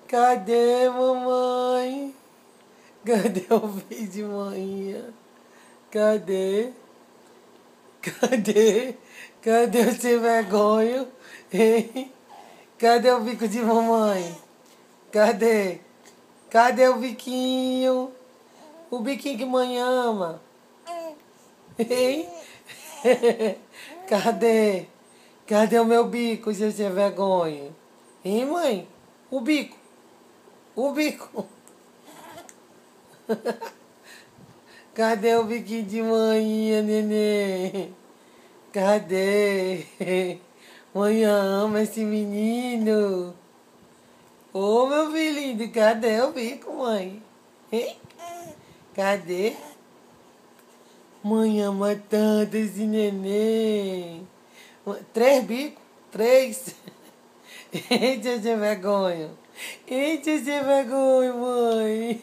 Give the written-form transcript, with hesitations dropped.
Cadê, mamãe? Cadê o vídeo de manhã? Cadê? Cadê? Cadê o sem vergonha? Hein? Cadê o bico de mamãe? Cadê? Cadê o biquinho? O biquinho que mãe ama. Hein? Cadê? Cadê o meu bico, seu sem vergonha? Hein, mãe? O bico. O bico. Cadê o biquinho de manhã, neném? Cadê? Mãe ama esse menino. Ô, meu filhinho, cadê o bico, mãe? Hein? Cadê? Mãe ama tanto esse neném. 3 bicos? 3? Eita, sem vergonha. Eita, sem vergonha, mãe.